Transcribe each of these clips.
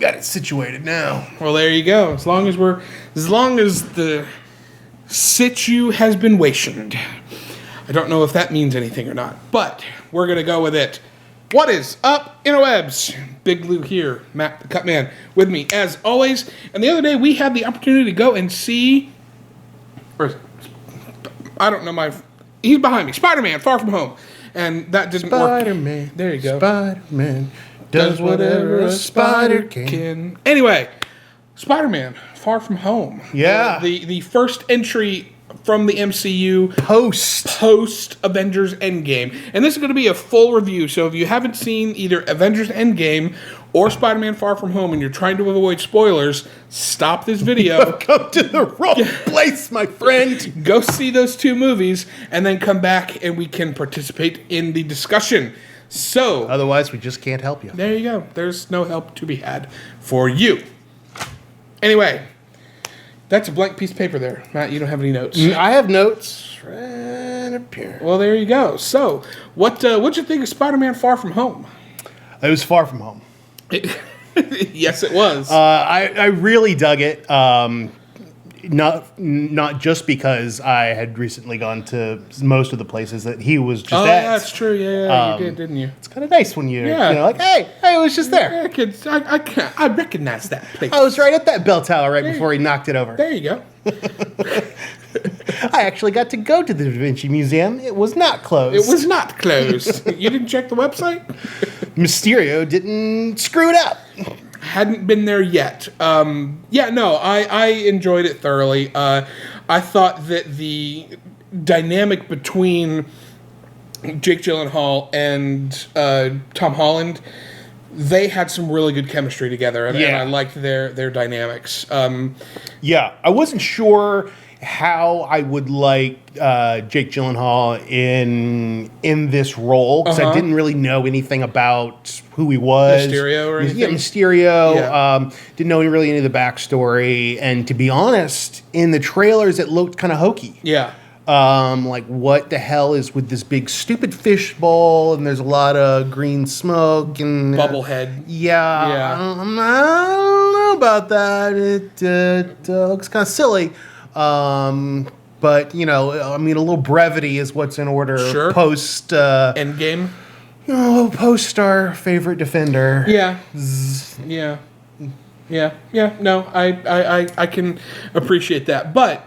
Got it situated now. Well, there you go. As long as the situ has been wationed. I don't know if that means anything or not, but we're gonna go with it. What is up, interwebs? Big Lou here, Matt the Cut Man, with me as always. And the other day we had the opportunity to go and see, he's behind me, Spider-Man: Far From Home, and that didn't work. Spider-Man. There you go. Spider-Man does whatever a spider can. Anyway, Spider-Man: Far From Home. Yeah. The first entry from the MCU post Avengers Endgame. And this is going to be a full review, so if you haven't seen either Avengers Endgame or Spider-Man: Far From Home and you're trying to avoid spoilers, stop this video. Come to the wrong place, my friend. Go see those two movies and then come back and we can participate in the discussion. So, otherwise, we just can't help you. There you go. There's no help to be had for you. Anyway, that's a blank piece of paper there. Matt, you don't have any notes. I have notes right up here. Well, there you go. So, what'd you think of Spider-Man: Far From Home? It was Far From Home. Yes, it was. I really dug it. Not just because I had recently gone to most of the places that he was just at. That's true. Yeah, you did, didn't you? It's kind of nice when you're like, hey, I was just there. Yeah, kids, I recognize that place. I was right at that bell tower right before he knocked it over. There you go. I actually got to go to the Da Vinci Museum. It was not closed. It was not closed. You didn't check the website? Mysterio didn't screw it up. Hadn't been there yet. I enjoyed it thoroughly. I thought that the dynamic between Jake Gyllenhaal and Tom Holland, they had some really good chemistry together, and I liked their dynamics. I wasn't sure how I would like Jake Gyllenhaal in this role, because I didn't really know anything about who he was. Mysterio or anything? Yeah, Mysterio. Yeah. Didn't know really any of the backstory. And to be honest, in the trailers, it looked kind of hokey. Yeah. Like, what the hell is with this big stupid fishbowl, and there's a lot of green smoke and bubblehead. Yeah. I don't know about that. It looks kind of silly. But, a little brevity is what's in order. Sure. Post Endgame. Post our favorite defender. Yeah. No, I can appreciate that. But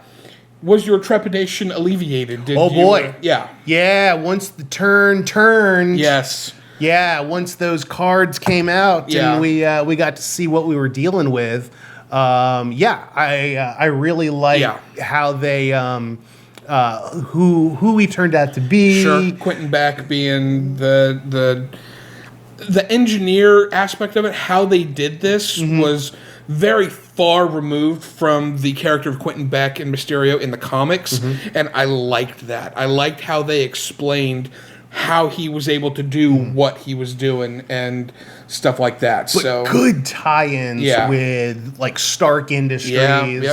was your trepidation alleviated? Yeah, once the turn turned. Yes. Yeah, once those cards came out and we got to see what we were dealing with. I really like how they who he turned out to be. Sure, Quentin Beck being the engineer aspect of it. How they did this was very far removed from the character of Quentin Beck and Mysterio in the comics, and I liked that. I liked how they explained how he was able to do what he was doing and stuff like that. But good tie-ins with like Stark Industries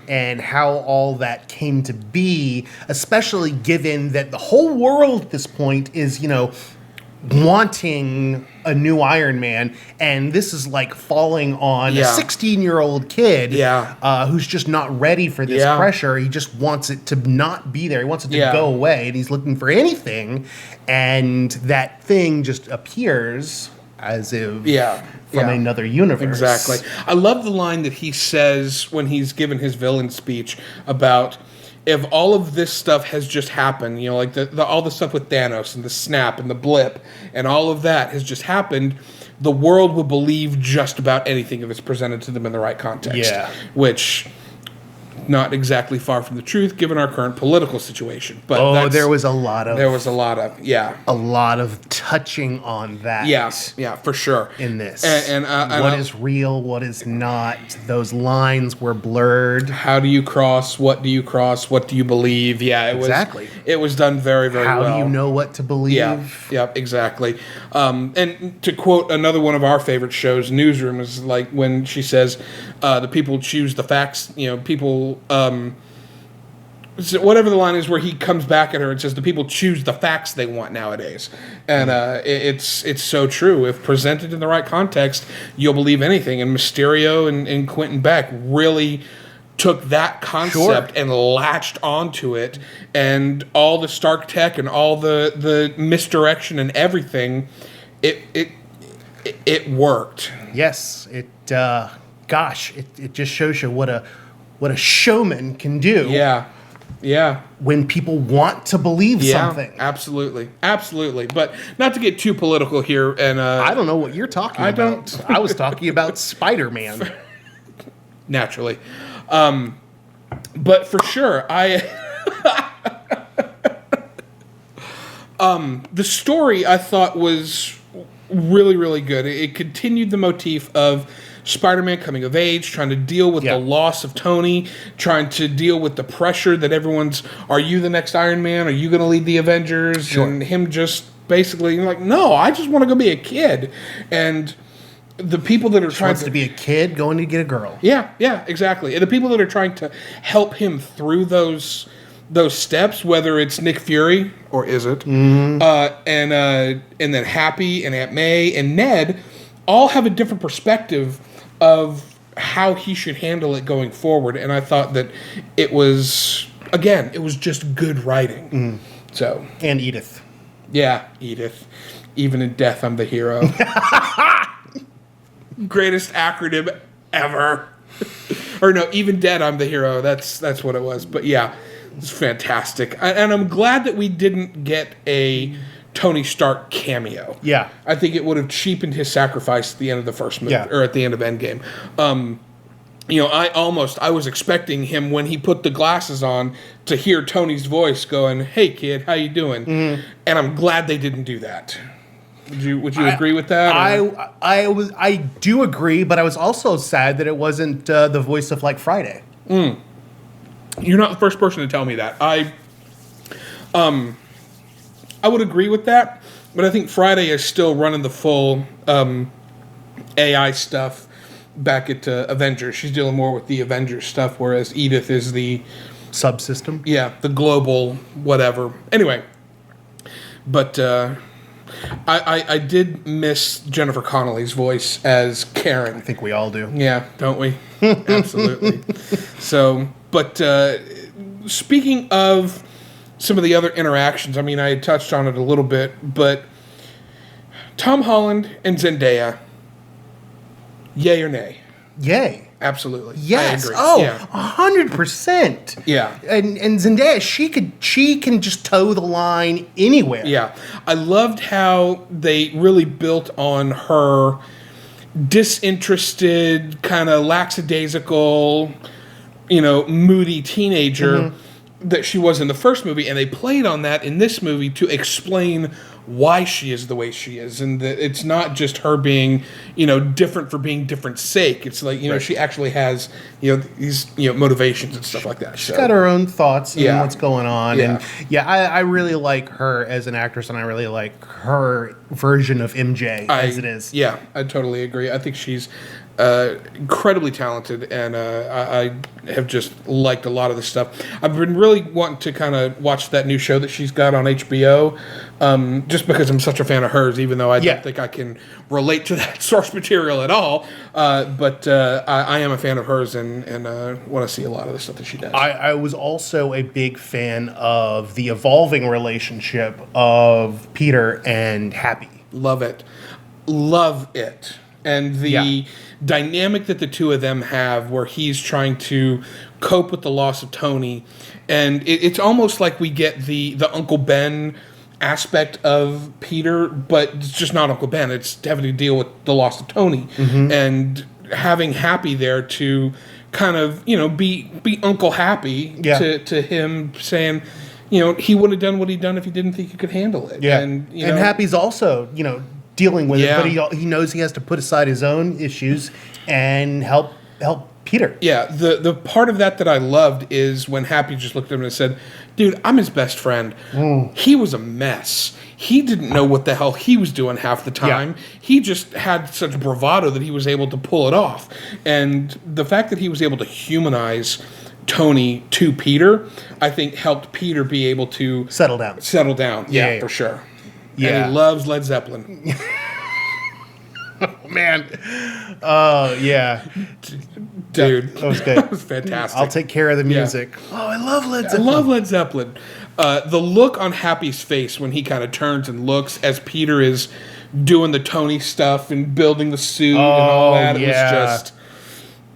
and how all that came to be, especially given that the whole world at this point is, wanting a new Iron Man, and this is like falling on a 16-year-old kid who's just not ready for this pressure. He just wants it to not be there. He wants it to go away, and he's looking for anything, and that thing just appears as if from another universe. Exactly. I love the line that he says when he's given his villain speech about, if all of this stuff has just happened, like all the stuff with Thanos and the snap and the blip and all of that has just happened, the world will believe just about anything if it's presented to them in the right context. Yeah. Which, not exactly far from the truth given our current political situation. But there was a lot of touching on that. Yeah, for sure. In this. And what is real, what is not. Those lines were blurred. How do you cross? What do you cross? What do you believe? Yeah, it was done very, very well. How do you know what to believe? Yeah, exactly. And to quote another one of our favorite shows, Newsroom, is like when she says, the people choose the facts, people whatever the line is where he comes back at her and says the people choose the facts they want nowadays. And it's so true. If presented in the right context, you'll believe anything. And Mysterio and Quentin Beck really took that concept and latched onto it, and all the Stark tech and all the misdirection and everything, it worked. Yes, it just shows you what a showman can do. Yeah. When people want to believe something. Absolutely. But not to get too political here, and I don't know what you're talking about. I was talking about Spider-Man. Naturally. But for sure, the story I thought was really, really good. It continued the motif of Spider-Man coming of age, trying to deal with the loss of Tony, trying to deal with the pressure that everyone's, are you the next Iron Man? Are you going to lead the Avengers? Sure. And him just basically like, no, I just want to go be a kid. And the people that are trying to be a kid going to get a girl. Yeah, exactly. And the people that are trying to help him through those steps, whether it's Nick Fury, or is it, and then Happy and Aunt May and Ned, all have a different perspective of how he should handle it going forward. And I thought that it was just good writing. So, and Edith. Yeah, Edith. Even in death, I'm the hero. Greatest acronym ever. Or no, even dead, I'm the hero. That's what it was. But yeah, it's fantastic. And I'm glad that we didn't get a Tony Stark cameo. Yeah. I think it would have cheapened his sacrifice at the end of the first movie, or at the end of Endgame. I was expecting him, when he put the glasses on, to hear Tony's voice going, "Hey kid, how you doing?" And I'm glad they didn't do that. Would you agree with that? I do agree, but I was also sad that it wasn't the voice of like Friday. You're not the first person to tell me that. I would agree with that, but I think Friday is still running the full AI stuff back at Avengers. She's dealing more with the Avengers stuff, whereas Edith is the subsystem. Yeah, the global whatever. Anyway, but I did miss Jennifer Connelly's voice as Karen. I think we all do. Yeah, don't we? Absolutely. So, but speaking of some of the other interactions, I mean, I had touched on it a little bit, but Tom Holland and Zendaya, yay or nay? Yay. Absolutely. Yes. I agree. Oh, 100%. Yeah. And Zendaya, she can just toe the line anywhere. Yeah. I loved how they really built on her disinterested, kind of lackadaisical, moody teenager that she was in the first movie, and they played on that in this movie to explain why she is the way she is, and that it's not just her being, different for being different's sake. It's like, right. She actually has, these, motivations and stuff like that. She's got her own thoughts and what's going on. Yeah. And I really like her as an actress, and I really like her version of MJ as it is. Yeah, I totally agree. I think she's incredibly talented, and I have just liked a lot of the stuff. I've been really wanting to kind of watch that new show that she's got on HBO, just because I'm such a fan of hers, even though I don't think I can relate to that source material at all. But I am a fan of hers, and want to see a lot of the stuff that she does. I was also a big fan of the evolving relationship of Peter and Happy. Love it. And the dynamic that the two of them have, where he's trying to cope with the loss of Tony, and it's almost like we get the Uncle Ben aspect of Peter, but it's just not Uncle Ben. It's having to deal with the loss of Tony, and having Happy there to kind of be Uncle Happy to him, saying, he would have done what he'd done if he didn't think he could handle it. Yeah, and Happy's also dealing with it, but he knows he has to put aside his own issues and help Peter. Yeah, the part of that I loved is when Happy just looked at him and said, "Dude, I'm his best friend. He was a mess. He didn't know what the hell he was doing half the time. Yeah. He just had such bravado that he was able to pull it off." And the fact that he was able to humanize Tony to Peter, I think helped Peter be able to settle down. Yeah, for sure. Yeah. And he loves Led Zeppelin. Oh, man. Oh, yeah. Dude. That was good. That was fantastic. I'll take care of the music. Yeah. Oh, I love Led Zeppelin. I love Led Zeppelin. The look on Happy's face when he kind of turns and looks as Peter is doing the Tony stuff and building the suit and all that. It was just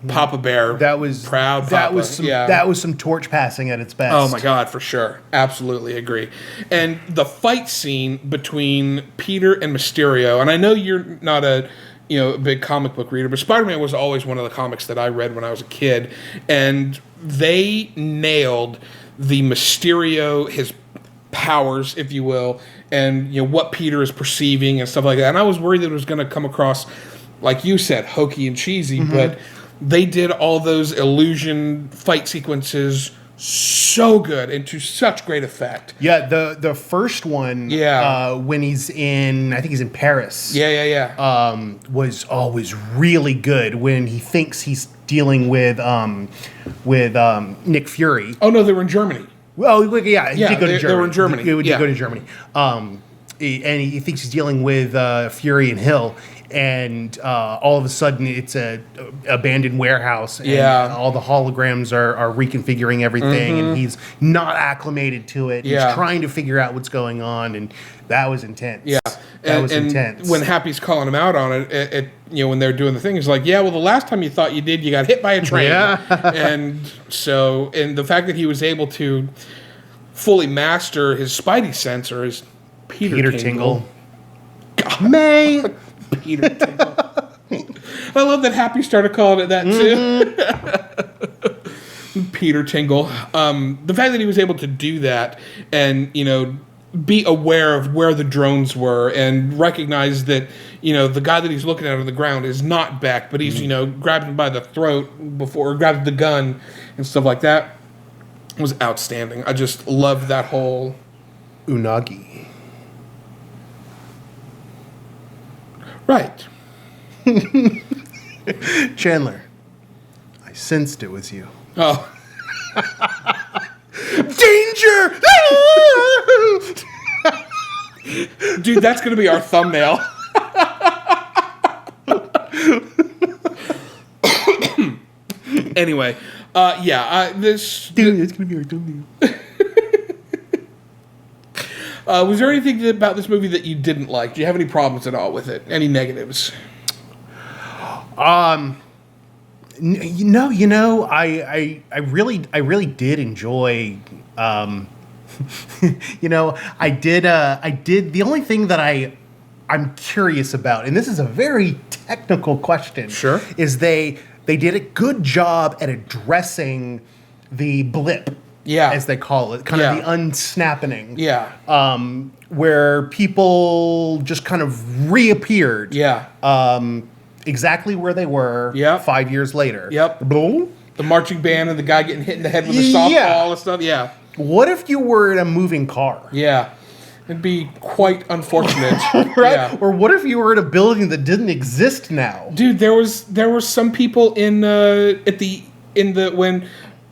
Papa Bear. That was proud. That was some torch passing at its best. Oh my God, for sure. Absolutely agree. And the fight scene between Peter and Mysterio, and I know you're not a big comic book reader, but Spider-Man was always one of the comics that I read when I was a kid, and they nailed the Mysterio, his powers, if you will, and what Peter is perceiving and stuff like that. And I was worried that it was going to come across, like you said, hokey and cheesy, but they did all those illusion fight sequences so good and to such great effect. Yeah, the first one, when he's in, I think he's in Paris. Was always really good when he thinks he's dealing with Nick Fury. Oh no, they were in Germany. Well, yeah, he did go to Germany. They were in Germany. He did go to Germany. And he thinks he's dealing with Fury and Hill. And all of a sudden, it's a abandoned warehouse, and all the holograms are reconfiguring everything, and he's not acclimated to it. He's trying to figure out what's going on, and that was intense. Yeah, that was intense. When Happy's calling him out on it, when they're doing the thing, he's like, "Yeah, well, the last time you thought you did, you got hit by a train." And the fact that he was able to fully master his Spidey sense, or his Peter Tingle. May. Peter Tingle. I love that Happy started calling it that too. Peter Tingle. The fact that he was able to do that and, be aware of where the drones were and recognize that, the guy that he's looking at on the ground is not Beck, but he's, grabbed him by the throat before, or grabbed the gun and stuff like that was outstanding. I just loved that whole Unagi. Right. Chandler, I sensed it was you. Oh. Danger! Dude, that's going to be our thumbnail. Anyway, this... Dude, it's going to be our thumbnail. Was there anything about this movie that you didn't like? Do you have any problems at all with it? Any negatives? I really did enjoy. I did. The only thing that I'm curious about, and this is a very technical question. Sure. Is they did a good job at addressing the blip. Yeah. As they call it, kind of the unsnapping. Yeah. Where people just kind of reappeared. Yeah. Exactly where they were 5 years later. Yep. The marching band and the guy getting hit in the head with a softball and stuff. Yeah. What if you were in a moving car? Yeah. It'd be quite unfortunate. Right? Yeah. Or what if you were in a building that didn't exist now? Dude, there were some people when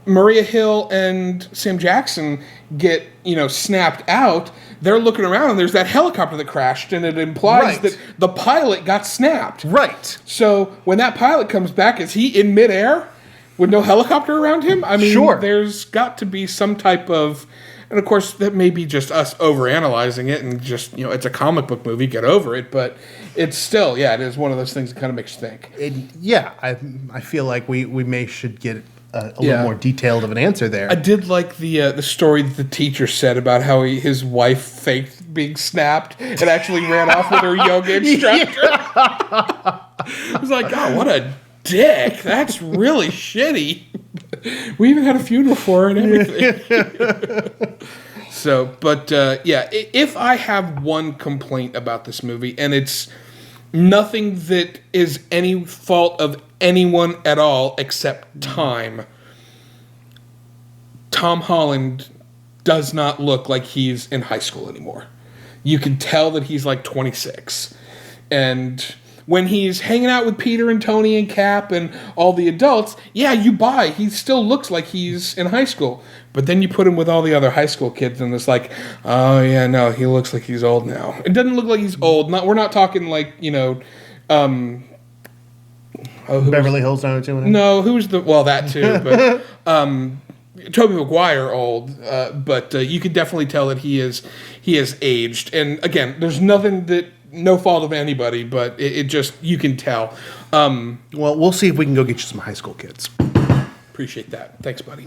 Maria Hill and Sam Jackson get, snapped out, they're looking around and there's that helicopter that crashed, and it implies that the pilot got snapped. Right. So when that pilot comes back, is he in midair with no helicopter around him? I mean, there's got to be some type of... And, of course, that may be just us overanalyzing it and just, it's a comic book movie, get over it. But it's still, it is one of those things that kind of makes you think. I feel like we should get... a little more detailed of an answer there. I did like the story that the teacher said about how his wife faked being snapped and actually ran off with her yoga instructor. I was like, God, what a dick. That's really shitty. We even had a funeral for her and everything. So, but if I have one complaint about this movie, and it's nothing that is any fault of anyone at all except time. Tom Holland does not look like he's in high school anymore. You can tell that he's like 26. And when he's hanging out with Peter and Tony and Cap and all the adults, yeah, you buy. He still looks like he's in high school. But then you put him with all the other high school kids, and it's like, oh, yeah, no, he looks like he's old now. It doesn't look like he's old. We're not talking like, Beverly Hills 90210? No, who's the... Well, that too, but... Tobey Maguire old, but you could definitely tell that he is aged. And again, there's nothing that... No fault of anybody, but it just... You can tell. Well, we'll see if we can go get you some high school kids. Appreciate that. Thanks, buddy.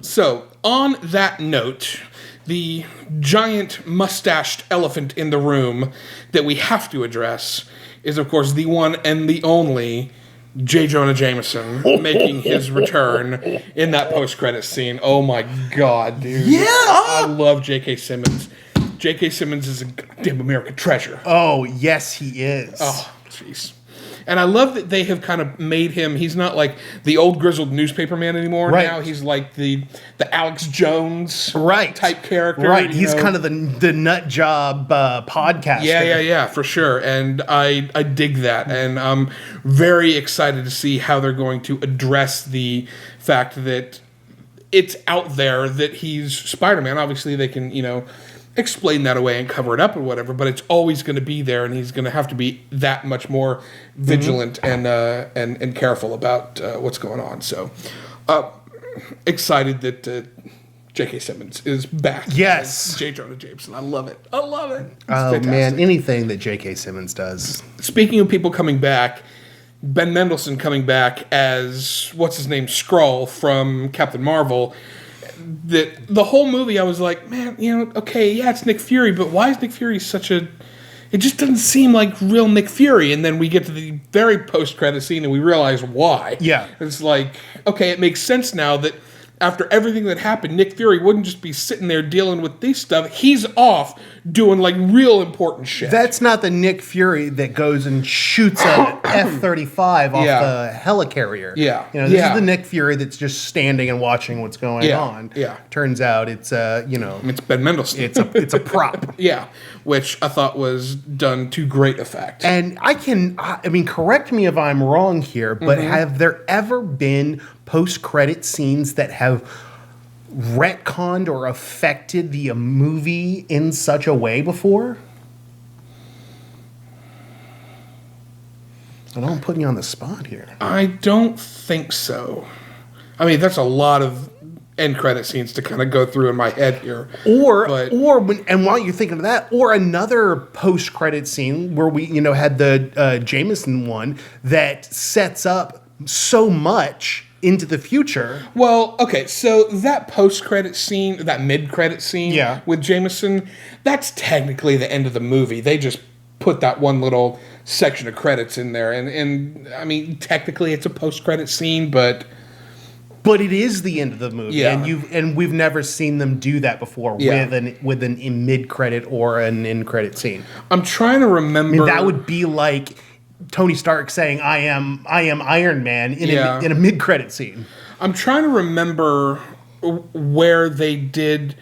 So, on that note, the giant mustached elephant in the room that we have to address is, of course, the one and the only J. Jonah Jameson making his return in that post-credit scene. Oh, my God, dude. Yeah! I love J.K. Simmons. J.K. Simmons is a goddamn American treasure. Oh, yes, he is. Oh, jeez. And I love that they have kind of made him, he's not like the old grizzled newspaper man anymore. Right. Now he's like the Alex Jones type character. Right. He's kind of the nut job podcaster. Yeah, for sure. And I dig that. And I'm very excited to see how they're going to address the fact that it's out there that he's Spider-Man. Obviously, they can, explain that away and cover it up or whatever, but it's always going to be there, and he's going to have to be that much more vigilant and careful about what's going on. So, excited that J.K. Simmons is back. Yes, J. Jonah Jameson. I love it. It's fantastic. Man, anything that J.K. Simmons does. Speaking of people coming back, Ben Mendelsohn coming back as what's his name, Skrull from Captain Marvel. That the whole movie, I was like, man, okay, yeah, it's Nick Fury, but why is Nick Fury such a... It just doesn't seem like real Nick Fury. And then we get to the very post-credit scene and we realize why. Yeah. It's like, okay, it makes sense now that after everything that happened, Nick Fury wouldn't just be sitting there dealing with this stuff. He's off doing, like, real important shit. That's not the Nick Fury that goes and shoots an F-35 off the helicarrier. Yeah. This is the Nick Fury that's just standing and watching what's going on. Yeah. Turns out it's, It's Ben Mendelsohn. It's a prop. Yeah. Which I thought was done to great effect. And correct me if I'm wrong here, but have there ever been post-credit scenes that have retconned or affected the movie in such a way before? I know I'm putting you on the spot here. I don't think so. I mean, that's a lot of end credit scenes to kind of go through in my head here. And while you're thinking of that, or another post-credit scene where we, had the Jameson one that sets up so much into the future. Well, okay, so that post-credit scene, that mid-credit scene with Jameson, that's technically the end of the movie. They just put that one little section of credits in there. And I mean, technically it's a post-credit scene, but it is the end of the movie. Yeah. And we've never seen them do that before with an mid-credit or an end-credit scene. I'm trying to remember. That would be like Tony Stark saying, I am Iron Man in a mid-credit scene. I'm trying to remember where they did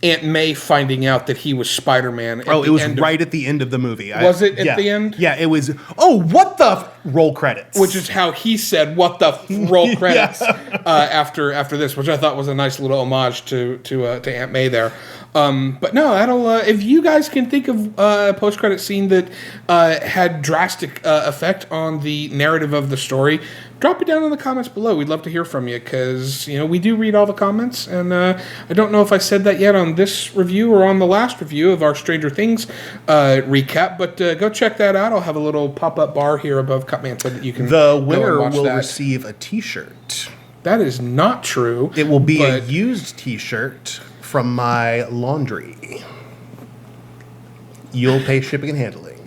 Aunt May finding out that he was Spider-Man. It was right at the end of the movie. Was it at the end? Yeah, it was, what the roll credits. Which is how he said, what the roll credits after this, which I thought was a nice little homage to Aunt May there. But no, that'll if you guys can think of a post-credit scene that had drastic effect on the narrative of the story, drop it down in the comments below. We'd love to hear from you because we do read all the comments, and I don't know if I said that yet on this review or on the last review of our Stranger Things recap, but go check that out. I'll have a little pop-up bar here above Cutman so that you can. The winner will receive a T-shirt. That is not true. It will be a used T-shirt from my laundry. You'll pay shipping and handling.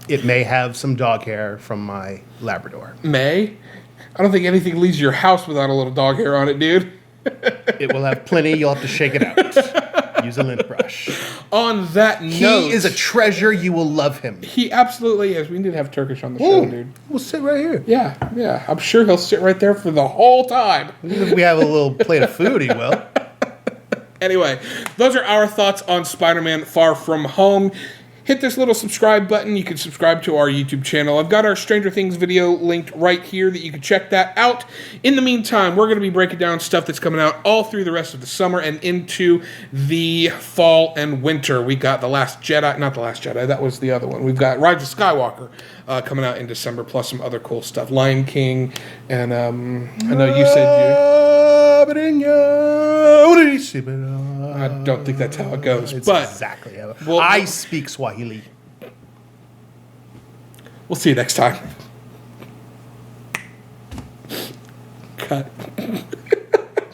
It may have some dog hair from my Labrador. May? I don't think anything leaves your house without a little dog hair on it, dude. It will have plenty. You'll have to shake it out. Use a lint brush. On that note... He is a treasure. You will love him. He absolutely is. We need to have Turkish on the show, dude. We'll sit right here. Yeah. I'm sure he'll sit right there for the whole time. Even if we have a little plate of food, he will. Anyway, those are our thoughts on Spider-Man Far From Home. hit this little subscribe button. You can subscribe to our YouTube channel. I've got our Stranger Things video linked right here that you can check that out. In the meantime, we're going to be breaking down stuff that's coming out all through the rest of the summer and into the fall and winter. We got The Last Jedi, not The Last Jedi, that was the other one. We've got Rise of Skywalker coming out in December, plus some other cool stuff. Lion King, and I know you said I don't think that's how it goes. It's but exactly how it goes. I speak Swahili. We'll see you next time. Cut.